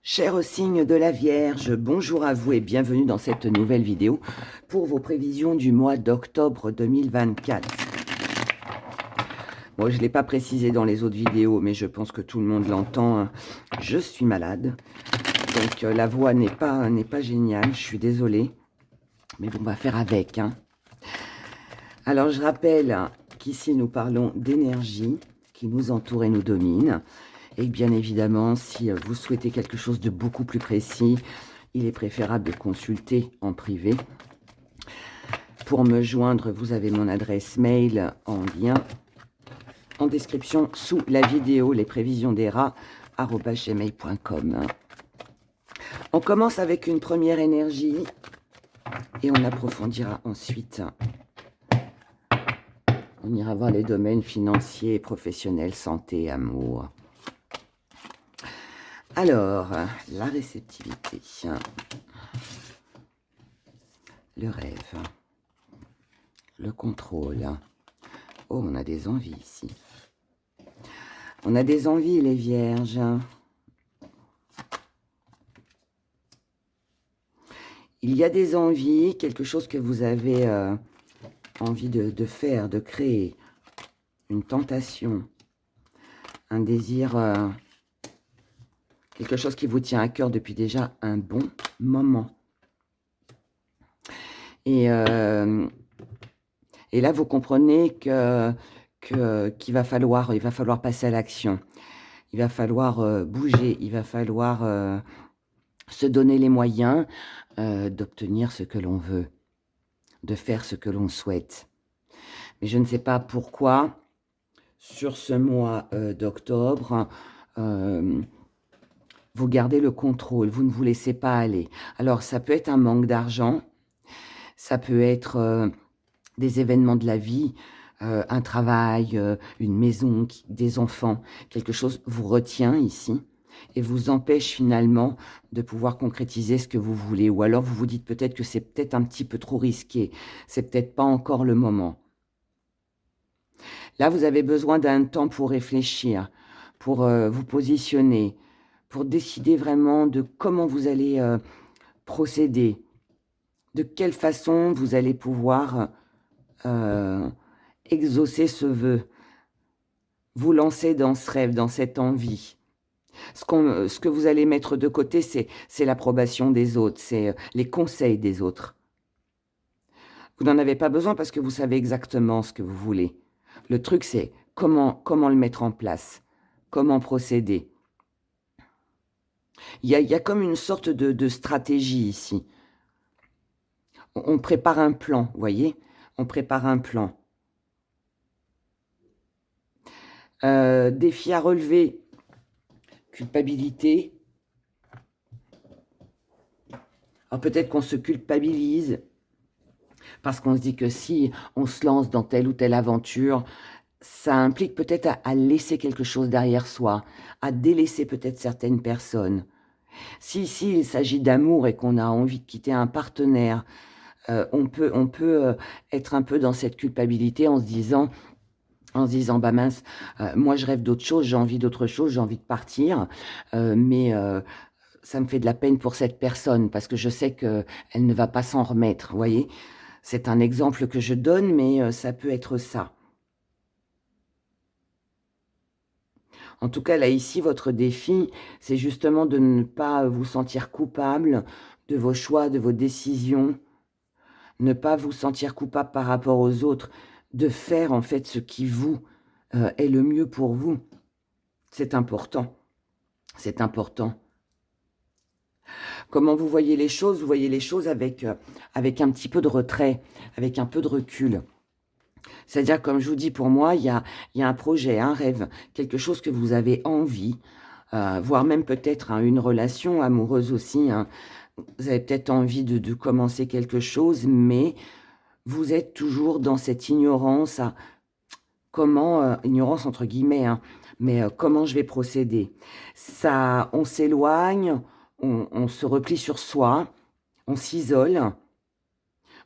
Cher signe de la Vierge, bonjour à vous et bienvenue dans cette nouvelle vidéo pour vos prévisions du mois d'octobre 2024. Bon, je ne l'ai pas précisé dans les autres vidéos, mais je pense que tout le monde l'entend. Je suis malade, donc la voix n'est pas géniale, je suis désolée, mais bon, on va faire avec. Alors, je rappelle qu'ici, nous parlons d'énergie qui nous entoure et nous domine. Et bien évidemment, si vous souhaitez quelque chose de beaucoup plus précis, il est préférable de consulter en privé. Pour me joindre, vous avez mon adresse mail en lien en description sous la vidéo, les prévisions des rats, @gmail.com. On commence avec une première énergie et on approfondira ensuite. On ira voir les domaines financiers, professionnels, santé, amour. Alors, la réceptivité, le rêve, le contrôle. Oh, on a des envies ici. On a des envies, les vierges. Il y a des envies, quelque chose que vous avez envie de faire, de créer. Une tentation, un désir, quelque chose qui vous tient à cœur depuis déjà un bon moment. Et là, vous comprenez qu'il va falloir passer à l'action. Il va falloir bouger, il va falloir se donner les moyens d'obtenir ce que l'on veut, de faire ce que l'on souhaite. Mais je ne sais pas pourquoi, sur ce mois d'octobre, vous gardez le contrôle, vous ne vous laissez pas aller. Alors, ça peut être un manque d'argent, ça peut être des événements de la vie, un travail, une maison, des enfants, quelque chose vous retient ici et vous empêche finalement de pouvoir concrétiser ce que vous voulez. Ou alors vous vous dites peut-être que c'est peut-être un petit peu trop risqué, c'est peut-être pas encore le moment. Là, vous avez besoin d'un temps pour réfléchir, pour vous positionner, pour décider vraiment de comment vous allez procéder, de quelle façon vous allez pouvoir exaucer ce vœu, vous lancer dans ce rêve, dans cette envie. Ce que vous allez mettre de côté, c'est l'approbation des autres, c'est les conseils des autres. Vous n'en avez pas besoin parce que vous savez exactement ce que vous voulez. Le truc, c'est comment le mettre en place, comment procéder. Il y a comme une sorte de stratégie ici. On prépare un plan, vous voyez? On prépare un plan. Défi à relever, culpabilité. Alors peut-être qu'on se culpabilise parce qu'on se dit que si on se lance dans telle ou telle aventure, ça implique peut-être à laisser quelque chose derrière soi, à délaisser peut-être certaines personnes. Si il s'agit d'amour et qu'on a envie de quitter un partenaire, on peut être un peu dans cette culpabilité en se disant bah mince, moi je rêve d'autre chose, j'ai envie d'autre chose, j'ai envie de partir, mais ça me fait de la peine pour cette personne parce que je sais qu'elle ne va pas s'en remettre, vous voyez? C'est un exemple que je donne, mais ça peut être ça. En tout cas, là, ici, votre défi, c'est justement de ne pas vous sentir coupable de vos choix, de vos décisions, ne pas vous sentir coupable par rapport aux autres, de faire en fait ce qui vous est le mieux pour vous. C'est important. C'est important. Comment vous voyez les choses? Vous voyez les choses avec un petit peu de retrait, avec un peu de recul. C'est-à-dire, comme je vous dis, pour moi, il y a un projet, un rêve, quelque chose que vous avez envie, voire même peut-être une relation amoureuse aussi. Vous avez peut-être envie de commencer quelque chose, mais vous êtes toujours dans cette ignorance, ignorance entre guillemets, mais comment je vais procéder? Ça, on s'éloigne, on se replie sur soi, on s'isole,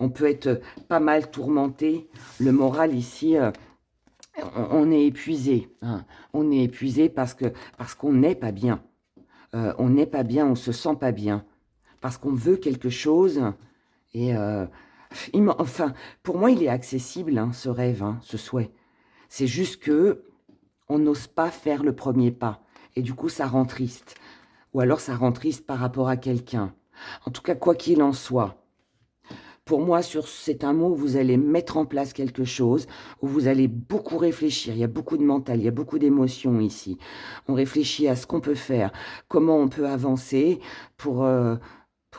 on peut être pas mal tourmenté. Le moral ici, on est épuisé. On est épuisé parce qu'on n'est pas bien. on n'est pas bien, on se sent pas bien. Parce qu'on veut quelque chose. Et enfin, pour moi, il est accessible, hein, ce rêve, hein, ce souhait. C'est juste que on n'ose pas faire le premier pas. Et du coup, ça rend triste. Ou alors, ça rend triste par rapport à quelqu'un. En tout cas, quoi qu'il en soit, pour moi, c'est un mot où vous allez mettre en place quelque chose, où vous allez beaucoup réfléchir. Il y a beaucoup de mental, il y a beaucoup d'émotions ici. On réfléchit à ce qu'on peut faire, comment on peut avancer pour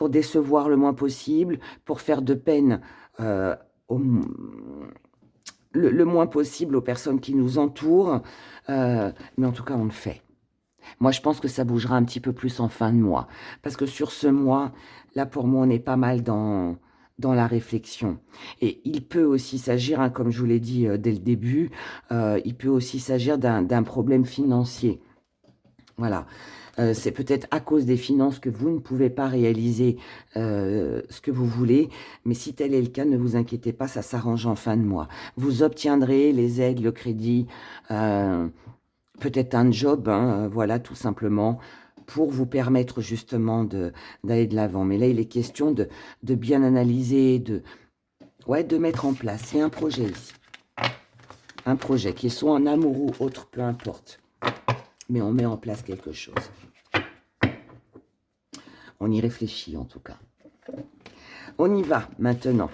décevoir le moins possible, pour faire de peine euh, au, le moins possible aux personnes qui nous entourent. Mais en tout cas, on le fait. Moi, je pense que ça bougera un petit peu plus en fin de mois. Parce que sur ce mois, là, pour moi, on est pas mal dans la réflexion. Et il peut aussi s'agir, hein, comme je vous l'ai dit dès le début, il peut aussi s'agir d'un problème financier. Voilà. C'est peut-être à cause des finances que vous ne pouvez pas réaliser ce que vous voulez, mais si tel est le cas, ne vous inquiétez pas, ça s'arrange en fin de mois. Vous obtiendrez les aides, le crédit, peut-être un job, hein, voilà, tout simplement, pour vous permettre justement d'aller de l'avant. Mais là, il est question de bien analyser, de mettre en place. Il y a un projet ici. Un projet qui est soit en amour ou autre, peu importe. Mais on met en place quelque chose. On y réfléchit en tout cas. On y va maintenant.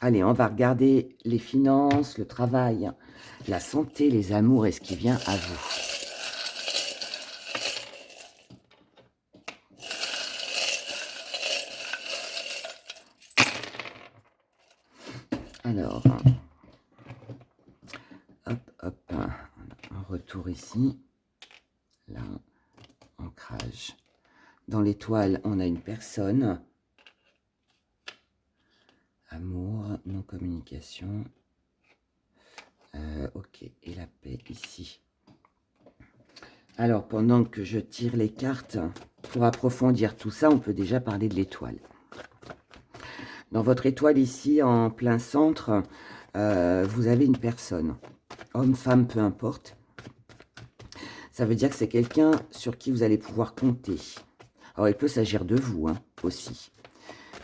Allez, on va regarder les finances, le travail, la santé, les amours et ce qui vient à vous. Alors, hop, hop, un retour ici. Là, ancrage. Dans l'étoile, on a une personne. Amour, non-communication. Ok, et la paix ici. Alors, pendant que je tire les cartes, pour approfondir tout ça, on peut déjà parler de l'étoile. Dans votre étoile ici, en plein centre, vous avez une personne. Homme, femme, peu importe. Ça veut dire que c'est quelqu'un sur qui vous allez pouvoir compter. Alors, il peut s'agir de vous, hein, aussi.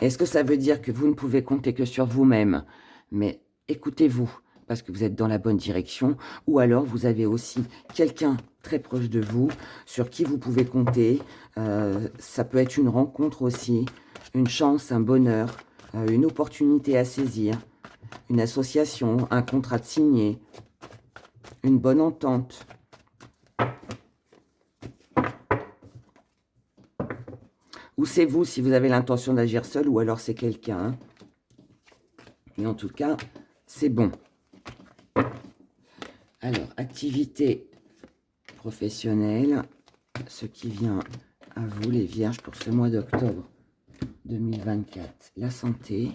Est-ce que ça veut dire que vous ne pouvez compter que sur vous-même? Mais écoutez-vous, parce que vous êtes dans la bonne direction. Ou alors, vous avez aussi quelqu'un très proche de vous, sur qui vous pouvez compter. Ça peut être une rencontre aussi, une chance, un bonheur, une opportunité à saisir, une association, un contrat de signer, une bonne entente. Ou c'est vous si vous avez l'intention d'agir seul, ou alors c'est quelqu'un. Hein. Mais en tout cas, c'est bon. Alors, activité professionnelle, ce qui vient à vous les vierges pour ce mois d'octobre 2024. La santé.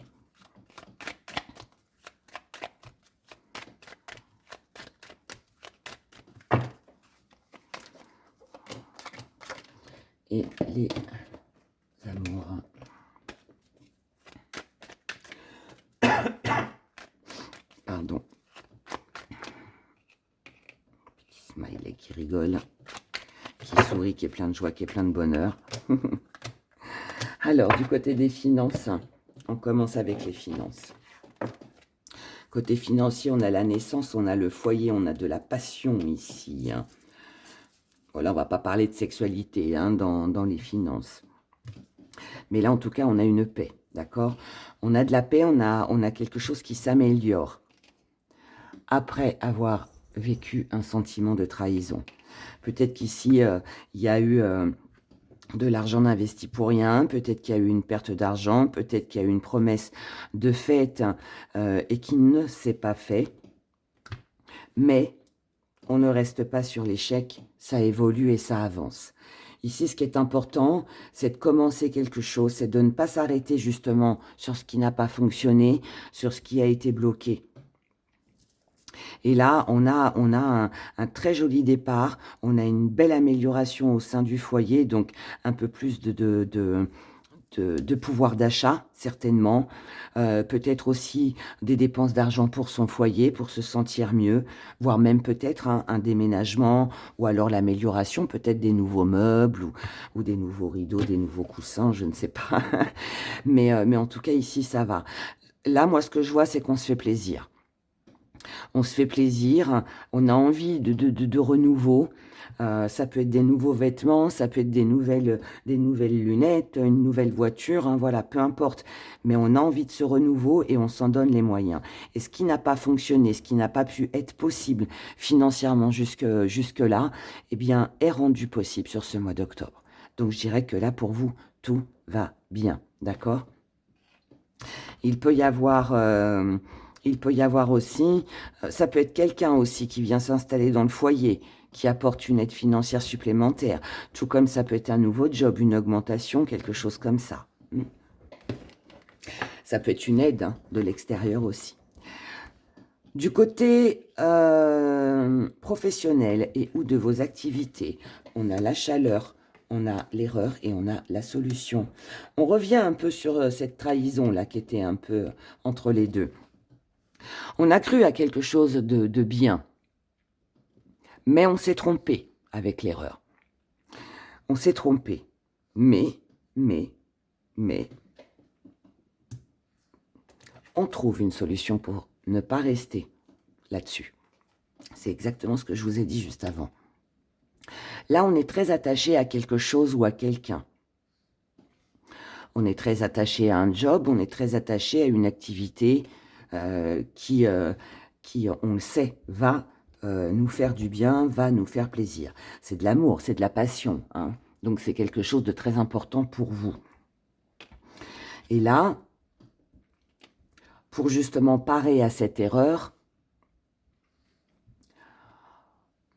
Et les amours. Pardon. Petit smiley qui rigole, qui sourit, qui est plein de joie, qui est plein de bonheur. Alors, du côté des finances, on commence avec les finances. Côté financier, on a la naissance, on a le foyer, on a de la passion ici. Hein. Voilà, on va pas parler de sexualité hein, dans les finances. Mais là, en tout cas, on a une paix, d'accord? On a de la paix, on a quelque chose qui s'améliore. Après avoir vécu un sentiment de trahison. Peut-être qu'ici, il y a eu de l'argent investi pour rien, peut-être qu'il y a eu une perte d'argent, peut-être qu'il y a eu une promesse de fête et qui ne s'est pas fait. Mais on ne reste pas sur l'échec, ça évolue et ça avance. Ici, ce qui est important, c'est de commencer quelque chose, c'est de ne pas s'arrêter justement sur ce qui n'a pas fonctionné, sur ce qui a été bloqué. Et là, on a un très joli départ, on a une belle amélioration au sein du foyer, donc un peu plus de pouvoir d'achat, certainement. Peut-être aussi des dépenses d'argent pour son foyer, pour se sentir mieux, voire même peut-être un déménagement, ou alors l'amélioration, peut-être des nouveaux meubles, ou des nouveaux rideaux, des nouveaux coussins, je ne sais pas. Mais en tout cas, ici, ça va. Là, moi, ce que je vois, c'est qu'on se fait plaisir. On se fait plaisir, on a envie de renouveau. Ça peut être des nouveaux vêtements, ça peut être des nouvelles lunettes, une nouvelle voiture, hein, voilà, peu importe. Mais on a envie de ce renouveau et on s'en donne les moyens. Et ce qui n'a pas fonctionné, ce qui n'a pas pu être possible financièrement jusque-là, eh bien, est rendu possible sur ce mois d'octobre. Donc, je dirais que là, pour vous, tout va bien, d'accord ? Il peut y avoir... aussi, ça peut être quelqu'un aussi qui vient s'installer dans le foyer, qui apporte une aide financière supplémentaire, tout comme ça peut être un nouveau job, une augmentation, quelque chose comme ça. Ça peut être une aide hein, de l'extérieur aussi. Du côté professionnel et ou de vos activités, on a la chaleur, on a l'erreur et on a la solution. On revient un peu sur cette trahison-là qui était un peu entre les deux. On a cru à quelque chose de bien, mais on s'est trompé avec l'erreur. On s'est trompé, mais, on trouve une solution pour ne pas rester là-dessus. C'est exactement ce que je vous ai dit juste avant. Là, on est très attaché à quelque chose ou à quelqu'un. On est très attaché à un job, on est très attaché à une activité qui, on le sait, va nous faire du bien, va nous faire plaisir. C'est de l'amour, c'est de la passion. Hein. Donc, c'est quelque chose de très important pour vous. Et là, pour justement parer à cette erreur,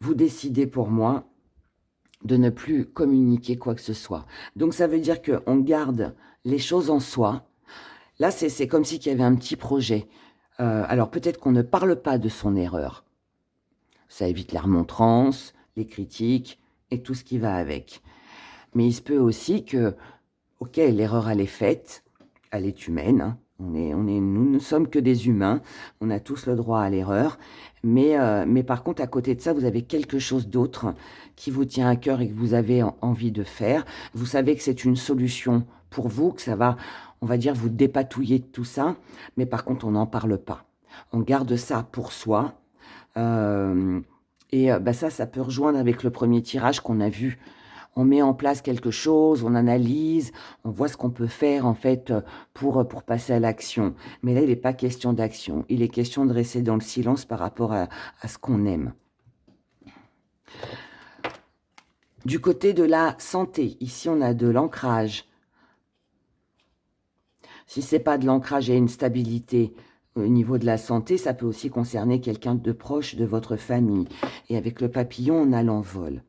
vous décidez pour moi de ne plus communiquer quoi que ce soit. Donc, ça veut dire qu'on garde les choses en soi. Là, c'est comme s'il y avait un petit projet. Alors, peut-être qu'on ne parle pas de son erreur. Ça évite la remontrance, les critiques et tout ce qui va avec. Mais il se peut aussi que, ok, l'erreur, elle est faite, elle est humaine, hein. Nous ne sommes que des humains, on a tous le droit à l'erreur, mais par contre, à côté de ça, vous avez quelque chose d'autre qui vous tient à cœur et que vous avez envie de faire. Vous savez que c'est une solution pour vous, que ça va, on va dire, vous dépatouiller de tout ça, mais par contre, on n'en parle pas. On garde ça pour soi, ça peut rejoindre avec le premier tirage qu'on a vu. On met en place quelque chose, on analyse, on voit ce qu'on peut faire en fait pour passer à l'action. Mais là, il n'est pas question d'action. Il est question de rester dans le silence par rapport à ce qu'on aime. Du côté de la santé, ici, on a de l'ancrage. Si ce n'est pas de l'ancrage et une stabilité au niveau de la santé, ça peut aussi concerner quelqu'un de proche de votre famille. Et avec le papillon, on a l'envol.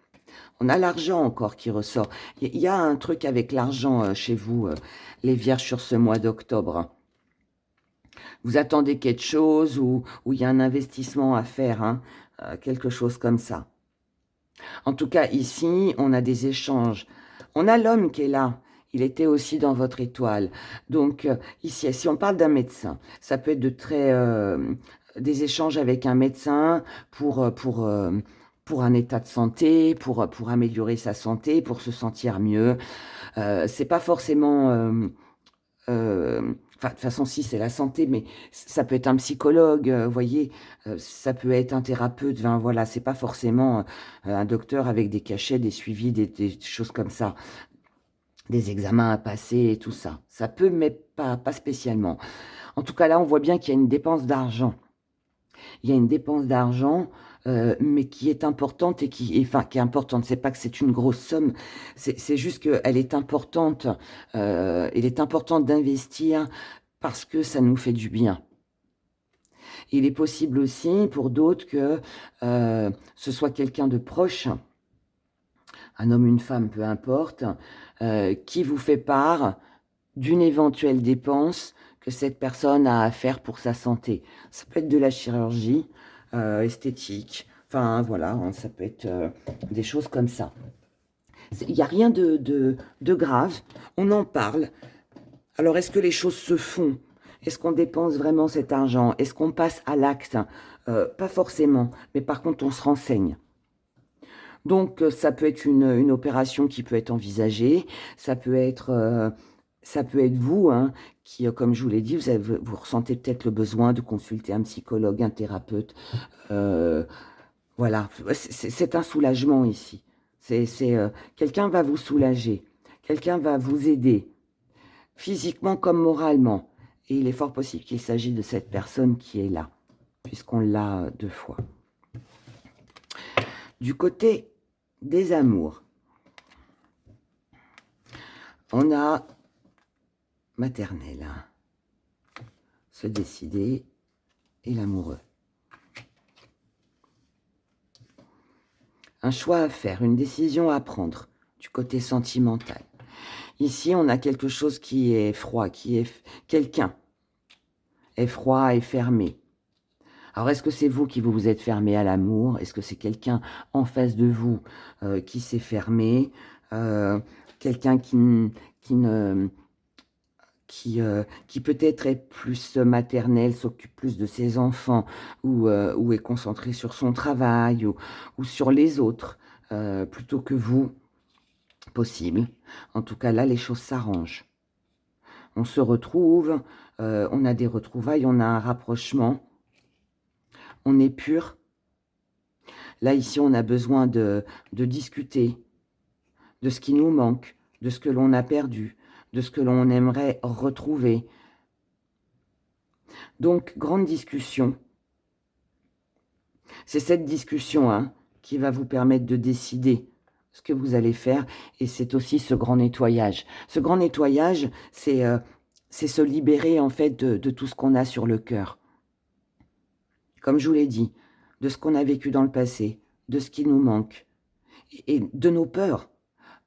On a l'argent encore qui ressort. Il y a un truc avec l'argent chez vous, les vierges, sur ce mois d'octobre. Vous attendez quelque chose ou il y a un investissement à faire, hein, quelque chose comme ça. En tout cas, ici, on a des échanges. On a l'homme qui est là. Il était aussi dans votre étoile. Donc, ici, si on parle d'un médecin, ça peut être des échanges avec un médecin pour un état de santé, pour améliorer sa santé, pour se sentir mieux. C'est pas forcément... de toute façon, si, c'est la santé, mais ça peut être un psychologue, vous voyez, ça peut être un thérapeute, voilà, c'est pas forcément un docteur avec des cachets, des suivis, des choses comme ça, des examens à passer et tout ça. Ça peut, mais pas spécialement. En tout cas, là, on voit bien qu'il y a une dépense d'argent. Il y a une dépense d'argent, mais qui est importante et qui est importante. C'est pas que c'est une grosse somme, c'est juste qu'elle est importante. Il est important d'investir parce que ça nous fait du bien. Il est possible aussi pour d'autres que ce soit quelqu'un de proche, un homme, une femme, peu importe, qui vous fait part d'une éventuelle dépense que cette personne a à faire pour sa santé. Ça peut être de la chirurgie esthétique, enfin voilà, hein, ça peut être des choses comme ça. Il n'y a rien de grave, on en parle, Alors, est-ce que les choses se font? Est-ce qu'on dépense vraiment cet argent? Est-ce qu'on passe à l'acte? Pas forcément, mais par contre, on se renseigne. Donc, ça peut être une opération qui peut être envisagée. Ça peut être vous, hein, qui, comme je vous l'ai dit, vous ressentez peut-être le besoin de consulter un psychologue, un thérapeute. Voilà, c'est un soulagement ici. Quelqu'un va vous soulager. Quelqu'un va vous aider, physiquement comme moralement. Et il est fort possible qu'il s'agisse de cette personne qui est là, puisqu'on l'a 2 fois. Du côté des amours, on a maternelle, hein, se décider et l'amoureux. Un choix à faire, une décision à prendre du côté sentimental. Ici, on a quelque chose qui est froid, quelqu'un est froid et fermé. Alors, est-ce que c'est vous qui vous êtes fermé à l'amour? Est-ce que c'est quelqu'un en face de vous qui s'est fermé? Quelqu'un qui peut-être est plus maternel, s'occupe plus de ses enfants ou est concentré sur son travail ou sur les autres plutôt que vous, possible. En tout cas, là, les choses s'arrangent. On se retrouve, on a des retrouvailles, on a un rapprochement, on est pur. Là, ici, on a besoin de discuter de ce qui nous manque, de ce que l'on a perdu, de ce que l'on aimerait retrouver. Donc, grande discussion. C'est cette discussion, hein, qui va vous permettre de décider ce que vous allez faire. Et c'est aussi ce grand nettoyage. Ce grand nettoyage, c'est se libérer, en fait, de tout ce qu'on a sur le cœur. Comme je vous l'ai dit, de ce qu'on a vécu dans le passé, de ce qui nous manque, et de nos peurs.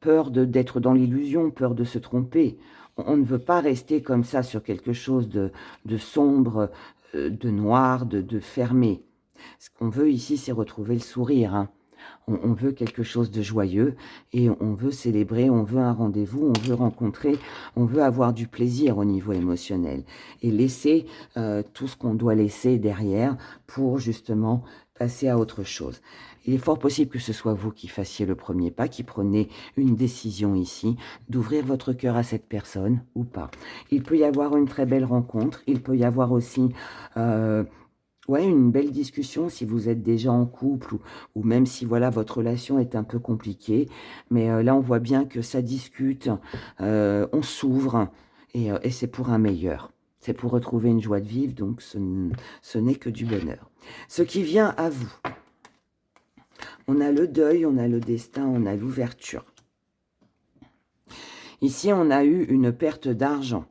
Peur d'être dans l'illusion, peur de se tromper. On ne veut pas rester comme ça sur quelque chose de sombre, de noir, de fermé. Ce qu'on veut ici, c'est retrouver le sourire, hein. On veut quelque chose de joyeux et on veut célébrer, on veut un rendez-vous, on veut rencontrer, on veut avoir du plaisir au niveau émotionnel et laisser tout ce qu'on doit laisser derrière pour justement passer à autre chose. Il est fort possible que ce soit vous qui fassiez le premier pas, qui prenez une décision ici, d'ouvrir votre cœur à cette personne ou pas. Il peut y avoir une très belle rencontre, il peut y avoir aussi ouais, une belle discussion si vous êtes déjà en couple ou même si voilà votre relation est un peu compliquée. Mais là, on voit bien que ça discute, on s'ouvre et c'est pour un meilleur. C'est pour retrouver une joie de vivre, donc ce n'est que du bonheur. Ce qui vient à vous, on a le deuil, on a le destin, on a l'ouverture. Ici, on a eu une perte d'argent.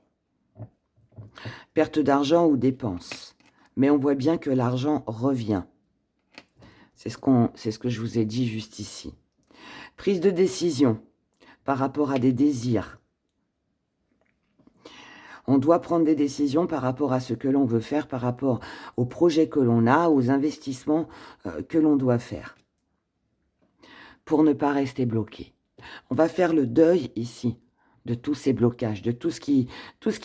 Perte d'argent ou dépense. Mais on voit bien que l'argent revient. C'est ce que je vous ai dit juste ici. Prise de décision par rapport à des désirs. On doit prendre des décisions par rapport à ce que l'on veut faire, par rapport aux projets que l'on a, aux investissements que l'on doit faire. Pour ne pas rester bloqué. On va faire le deuil ici de tous ces blocages, de tout ce qui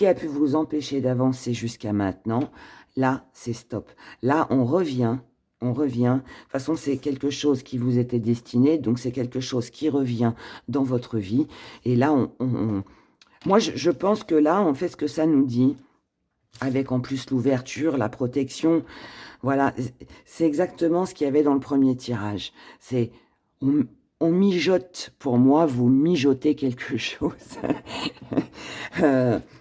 a pu vous empêcher d'avancer jusqu'à maintenant. Là, c'est stop. Là, on revient. De toute façon, c'est quelque chose qui vous était destiné, donc c'est quelque chose qui revient dans votre vie. Et là, moi, je pense que là, on fait ce que ça nous dit, avec en plus l'ouverture, la protection. Voilà, c'est exactement ce qu'il y avait dans le premier tirage. C'est... On mijote, pour moi, vous mijotez quelque chose.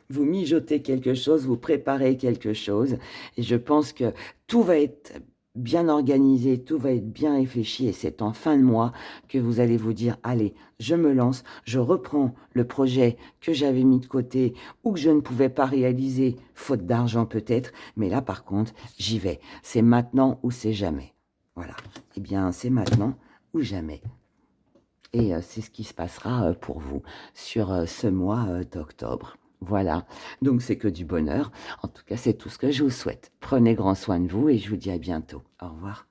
Vous mijotez quelque chose, vous préparez quelque chose. Et je pense que tout va être bien organisé, tout va être bien réfléchi. Et c'est en fin de mois que vous allez vous dire, allez, je me lance, je reprends le projet que j'avais mis de côté ou que je ne pouvais pas réaliser, faute d'argent peut-être. Mais là, par contre, j'y vais. C'est maintenant ou c'est jamais. Voilà. Eh bien, c'est maintenant ou jamais. Et c'est ce qui se passera pour vous sur ce mois d'octobre. Voilà, donc c'est que du bonheur. En tout cas, c'est tout ce que je vous souhaite. Prenez grand soin de vous et je vous dis à bientôt. Au revoir.